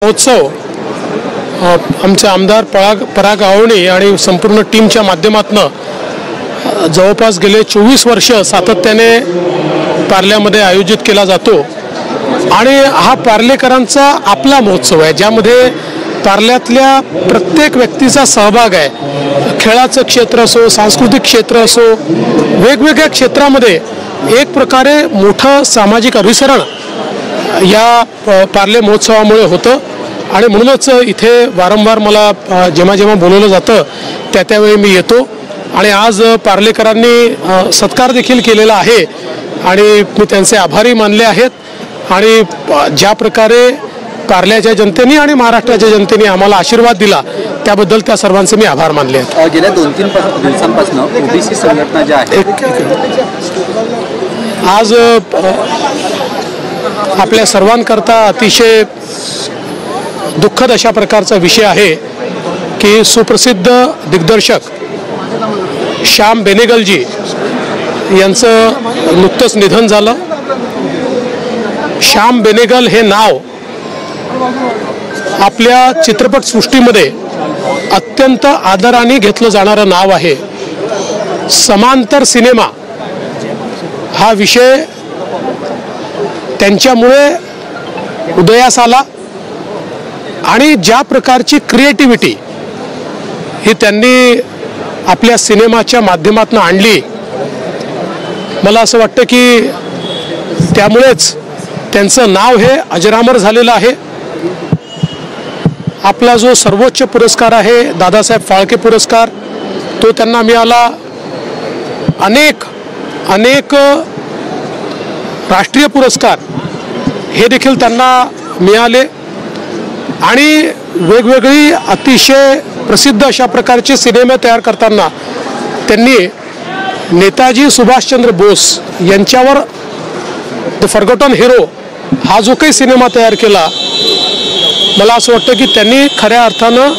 महोत्सव आमचे आमदार पराग आवणे आणि संपूर्ण टीमच्या माध्यमातून जवळपास गेले 24 वर्ष सातत्याने पार्ल्यामध्ये आयोजित केला जातो आणि हा पार्लेकरांचा आपला महोत्सव आहे, ज्यामध्ये पार्ल्यातल्या प्रत्येक व्यक्तीचा सहभाग आहे। खेळाचं क्षेत्र असो, सांस्कृतिक क्षेत्र असो, वेगवेगळ्या क्षेत्रामध्ये एक प्रकारे मोठं सामाजिक अभिसरण या पार्ले महोत्सवामुळे होतं आणि म्हणूनच इथे वारंवार मला जेव्हा जेव्हा बोलवलं जातं त्यावेळी मी येतो आणि आज पार्लेकरांनी सत्कार देखील केलेला आहे आणि मी त्यांचे आभारी मानले आहेत आणि ज्या प्रकारे पार्ल्याच्या जनतेने आणि महाराष्ट्राच्या जनतेने आम्हाला आशीर्वाद दिला त्याबद्दल त्या सर्वांचे मी आभार मानले आहेत। गेल्या 2-3 दिवसांपासून ओबीसी संघटना ज्या आहेत आज आपल्या सर्वांकरता अतिशय दुःखद अशा प्रकारचा विषय आहे की सुप्रसिद्ध दिग्दर्शक श्याम बेनेगलजी यांचं नुकतंच निधन झालं। श्याम बेनेगल हे नाव आपल्या चित्रपटसृष्टीमध्ये अत्यंत आदराने घेतलं जाणारं नाव आहे। समांतर सिनेमा हा विषय त्यांच्यामुळे उदयास आला आणि ज्या प्रकारची क्रिएटिव्हिटी ही त्यांनी आपल्या सिनेमाच्या माध्यमातून आणली, मला असं वाटतं की त्यामुळेच त्यांचं नाव हे अजरामर झालेलं आहे। आपला जो सर्वोच्च पुरस्कार आहे दादासाहेब फाळके पुरस्कार, तो त्यांना मिळाला। अनेक राष्ट्रीय पुरस्कार हे देखील त्यांना मिळाले आणि वेगवेगळी अतिशय प्रसिद्ध अशा प्रकारचे सिनेमे तयार करताना त्यांनी नेताजी सुभाषचंद्र बोस यांच्यावर द फॉरगॉटन हिरो हा जो काही सिनेमा तयार केला, मला असं वाटतं की त्यांनी खऱ्या अर्थानं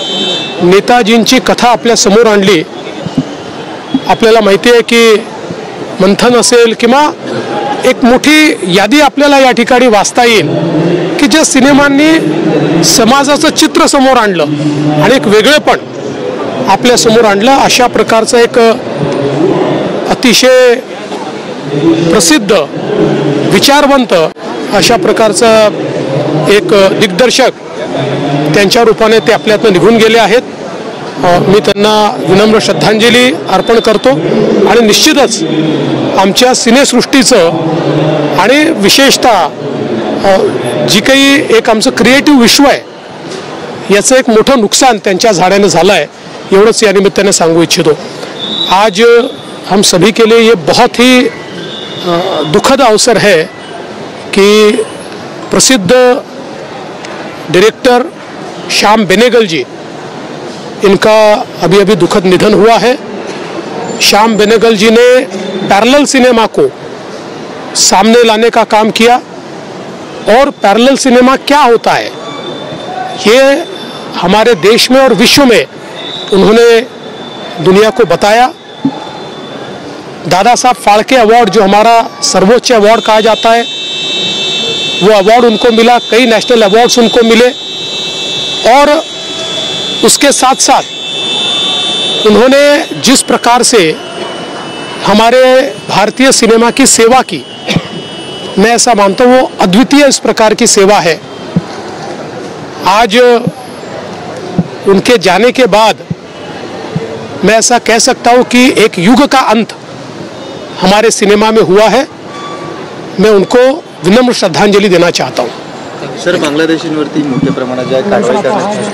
नेताजींची कथा आपल्या समोर आणली। आपल्याला माहिती आहे की मंथन असेल किंवा एक मोठी यादी आपल्याला या ठिकाणी वाचता येईल की ज्या सिनेमांनी समाजाचं चित्र समोर आणलं आणि एक वेगळेपण आपल्या समोर आणलं, अशा प्रकारचं एक अतिशय प्रसिद्ध विचारवंत अशा प्रकारचा एक दिग्दर्शक त्यांच्या रूपाने ते आपल्यातनं निघून गेले आहेत। मी त्यांना विनम्र श्रद्धांजली अर्पण करतो आणि निश्चितच आमच्या सिनेसृष्टीचं आणि विशेषतः जी काही एक आमचं क्रिएटिव्ह विश्व आहे याचं एक मोठं नुकसान त्यांच्या झाड्याने झालं आहे, एवढंच या निमित्ताने सांगू इच्छितो। आज हम सभी के लिए ये बहुत ही दुखद अवसर है कि प्रसिद्ध डायरेक्टर श्याम बेनेगल जी, इनका अभी दुखद निधन हुआ है। श्याम बेनेगल जी ने पैरेलल सिनेमा को सामने लाने का काम किया और पैरेलल सिनेमा क्या होता है ये हमारे देश में और विश्व में उन्होंने दुनिया को बताया। दादा साहब फाळके अवार्ड जो हमारा सर्वोच्च अवार्ड कहा जाता है, वो अवार्ड उनको मिला, कई नेशनल अवार्ड्स उनको मिले और उसके साथ साथ उन्होंने जिस प्रकार से हमारे भारतीय सिनेमा की सेवा की, मैं ऐसा मानता हूँ वो अद्वितीय इस प्रकार की सेवा है। आज उनके जाने के बाद मैं ऐसा कह सकता हूँ कि एक युग का अंत हमारे सिनेमा में हुआ है। मैं उनको विनम्र श्रद्धांजलि देना चाहता हूँ। सर, बांगलादेशींवरती मोठ्या प्रमाणात कारवाई करण्याची